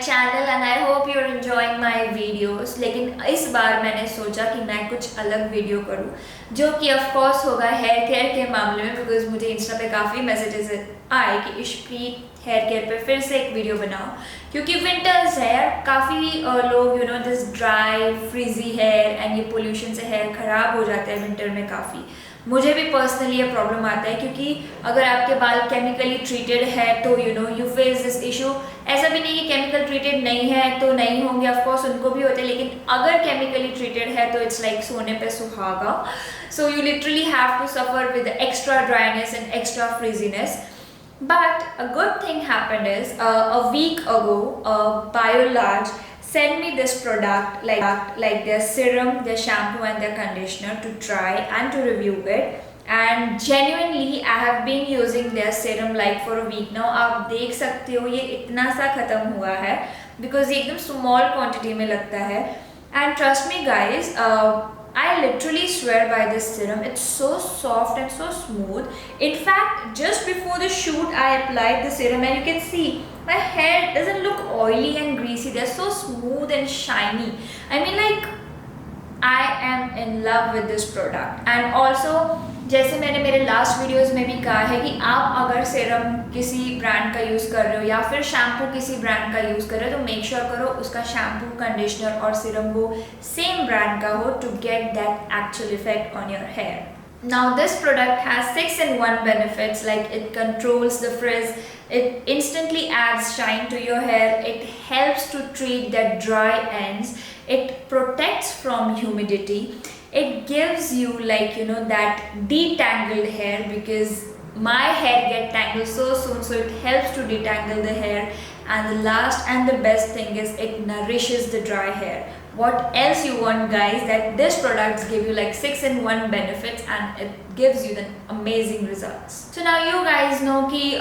channel and I hope you're enjoying my videos. लेकिन इस बार मैंने सोचा कि मैं कुछ अलग वीडियो करूं जो कि ऑफ कोर्स होगा हेयर केयर के मामले में, बिकॉज मुझे इंस्टा पे काफ़ी मैसेजेस आए कि इशप्रीत हेयर केयर पे फिर से एक वीडियो बनाओ, क्योंकि विंटर्स है यार, काफ़ी लोग this dry frizzy hair and ये पोल्यूशन से हेयर ख़राब हो जाता है विंटर में काफ़ी। मुझे भी पर्सनली ये प्रॉब्लम आता है क्योंकि अगर आपके बाल केमिकली ट्रीटेड है तो यू फेस दिस इशू। ऐसा भी नहीं कि केमिकल ट्रीटेड नहीं है तो नहीं होंगे, ऑफ कोर्स उनको भी होते हैं, लेकिन अगर केमिकली ट्रीटेड है तो इट्स लाइक सोने पे सुहागा। So you literally have to suffer with extra dryness and extra frizziness. But a good thing happened is a week ago, BioLarge sent me this product like their serum, their shampoo and their conditioner to try and to review it. And genuinely I have been using their serum like for a week now. आप देख सकते हो ये इतना सा ख़त्म हुआ है because ये एकदम small quantity में लगता है। And trust me guys, I literally swear by this serum. It's so soft and so smooth. In fact, just before the shoot, I applied the serum and you can see my hair doesn't look oily and greasy. They're so smooth and shiny. I mean, like, I am in love with this product. And also, जैसे मैंने मेरे last videos में भी कहा है कि आप अगर सेरम किसी ब्रांड का यूज़ कर रहे हो या फिर शैम्पू किसी ब्रांड का यूज़ कर रहे हो तो मेक श्योर करो उसका शैम्पू, कंडीशनर और सीरम वो सेम ब्रांड का हो to get that actual effect on your hair. Now this product has 6-in-1 benefits, like it controls the frizz, it instantly adds shine to your hair, it helps to treat that dry ends, it protects from humidity, it gives you like that detangled hair because my hair get tangled so soon, so it helps to detangle the hair. And the last and the best thing is it nourishes the dry hair. What else you want guys, that this products give you like 6-in-1 benefits and it gives you the amazing results. So now you guys know ki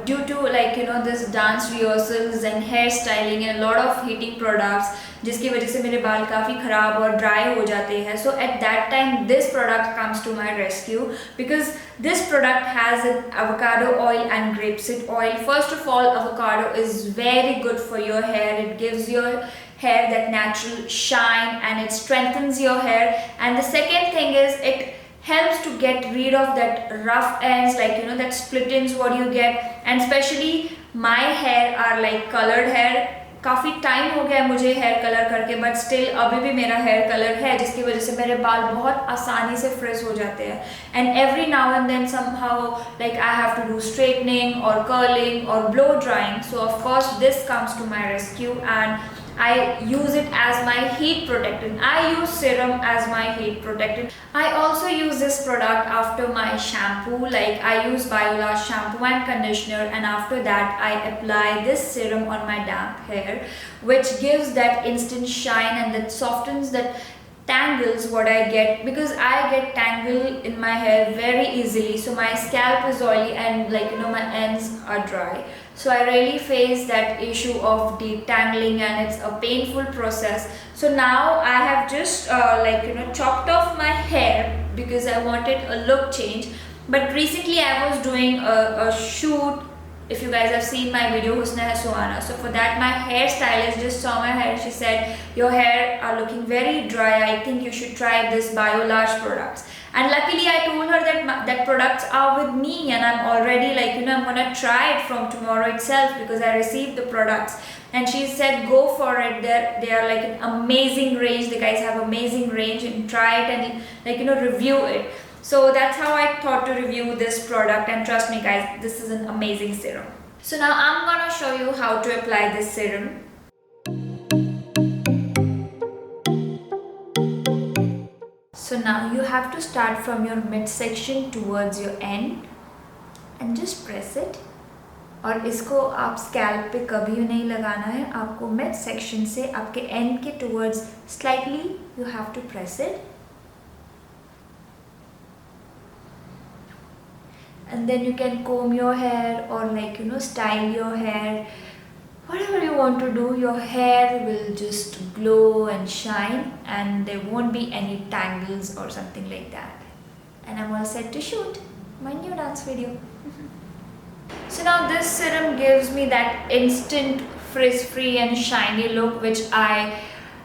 due to like this dance rehearsals and hairstyling and a lot of heating products जिसकी वजह से मेरे बाल काफ़ी ख़राब और dry हो जाते हैं. So at that time this product comes to my rescue because this product has an avocado oil and grapeseed oil. First of all, avocado is very good for your hair. It gives your hair that natural shine and it strengthens your hair. And the second thing is it helps to get rid of that rough ends, like that split ends what you get. And especially my hair are like colored hair. काफ़ी time हो गया है मुझे hair colour करके, but still अभी भी मेरा hair colour है जिसकी वजह से मेरे बाल बहुत आसानी से फ्रिज हो जाते हैं. And every now and then somehow like I have to do straightening और कर्लिंग और blow drying. So of course this comes to my rescue and I use it as my heat protectant. I use serum as my heat protectant. I also use this product after my shampoo. Like I use BioLarge shampoo and conditioner, and after that I apply this serum on my damp hair, which gives that instant shine and that softens that tangles what I get, because I get tangled in my hair very easily. So my scalp is oily and like my ends are dry. So I really face that issue of detangling and it's a painful process. So now I have just chopped off my hair because I wanted a look change. But recently I was doing a shoot. If you guys have seen my video Husna Hai Suhana, so for that my hairstylist just saw my hair. She said your hair are looking very dry, I think you should try this BioLarge products. And luckily I told her that products are with me and I'm already like I'm gonna try it from tomorrow itself because I received the products. And she said go for it, they are like an amazing range, the guys have amazing range, and try it and review it. So that's how I thought to review this product, and trust me guys, this is an amazing serum. So now I'm gonna show you how to apply this serum. So now you have to start from your midsection towards your end and just press it. और इसको आप scalp पे कभी नहीं लगाना है, आपको mid section से आपके एंड के towards slightly you have to press it. And then you can comb your hair or style your hair, whatever you want to do. Your hair will just glow and shine and there won't be any tangles or something like that. And I'm all set to shoot my new dance video. So now this serum gives me that instant frizz-free and shiny look, which I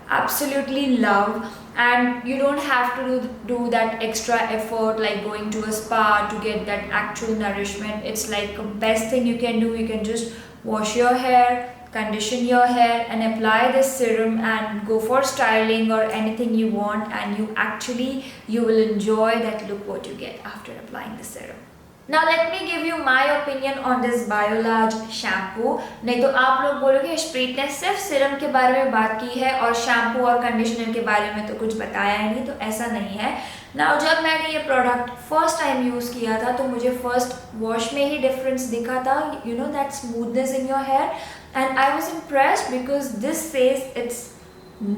absolutely love. And you don't have to do that extra effort like going to a spa to get that actual nourishment. It's like the best thing you can do. You can just wash your hair, condition your hair, and apply this serum and go for styling or anything you want, and you will enjoy that look what you get after applying the serum. Now let me give you my opinion on this Biolarge shampoo. नहीं तो आप लोग बोलोगे यशप्रीत ने सिर्फ serum के बारे में बात की है और शैम्पू और कंडीशनर के बारे में तो कुछ बताया ही नहीं, तो ऐसा नहीं है। नाउ जब मैंने ये प्रोडक्ट फर्स्ट टाइम यूज़ किया था तो मुझे फर्स्ट वॉश में ही डिफरेंस दिखा था, you know that smoothness in your hair, and I was impressed because this says it's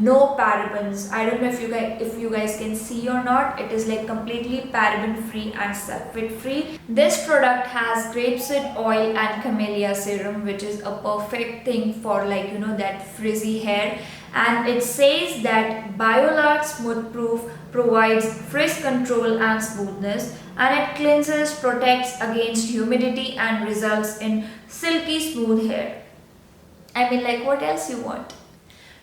no parabens. I don't know if you guys can see or not. It is like completely paraben free and sulfate free. This product has grapeseed oil and camellia serum, which is a perfect thing for like that frizzy hair. And it says that Biolarge Smooth Proof provides frizz control and smoothness, and it cleanses, protects against humidity and results in silky smooth hair. I mean, like, what else you want?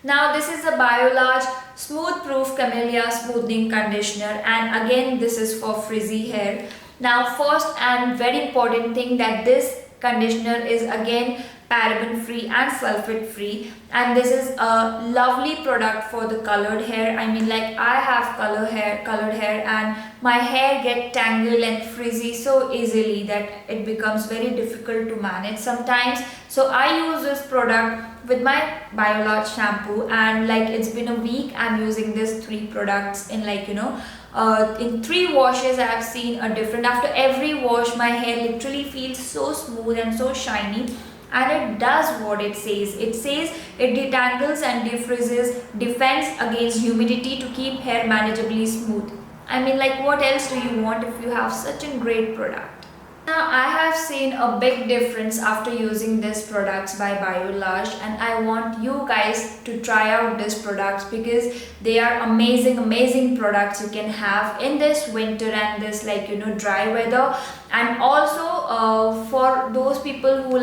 Now this is the Biolarge Smooth Proof Camellia Smoothing Conditioner, and again this is for frizzy hair. Now first and very important thing that this conditioner is again paraben free and sulfate free, and this is a lovely product for the colored hair. I mean, like, I have colored hair and my hair get tangled and frizzy so easily that it becomes very difficult to manage sometimes. So I use this product with my Biolarge shampoo, and like it's been a week I'm using this 3 products in like in 3 washes I have seen a difference. After every wash my hair literally feels so smooth and so shiny, and it does what it says. It says it detangles and defrizzes, defends against humidity to keep hair manageably smooth. I mean, like, what else do you want if you have such a great product? Now I have seen a big difference after using these products by Biolarge, and I want you guys to try out these products because they are amazing products you can have in this winter and this like dry weather. And also for those people who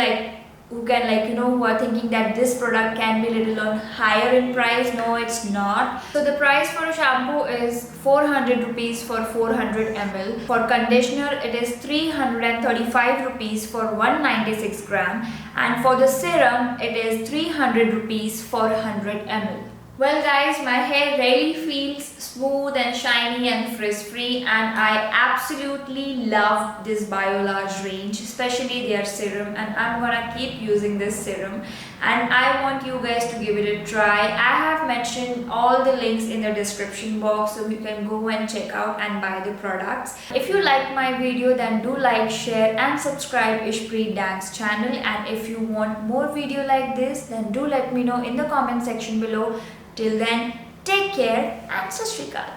can who are thinking that this product can be little on higher in price, no it's not. So the price for a shampoo is 400 rupees for 400 ml. For conditioner it is 335 rupees for 196 gram, and for the serum it is 300 rupees for 100 ml. Well guys, my hair really feels smooth and shiny and frizz free, and I absolutely love this Biolarge range, especially their serum, and I'm gonna keep using this serum, and I want you guys to give it a try. I have mentioned all the links in the description box so you can go and check out and buy the products. If you like my video then do like, share and subscribe Ishpreet Dance channel, and if you want more video like this then do let me know in the comment section below. Till then, take care and Sat Shri Akal.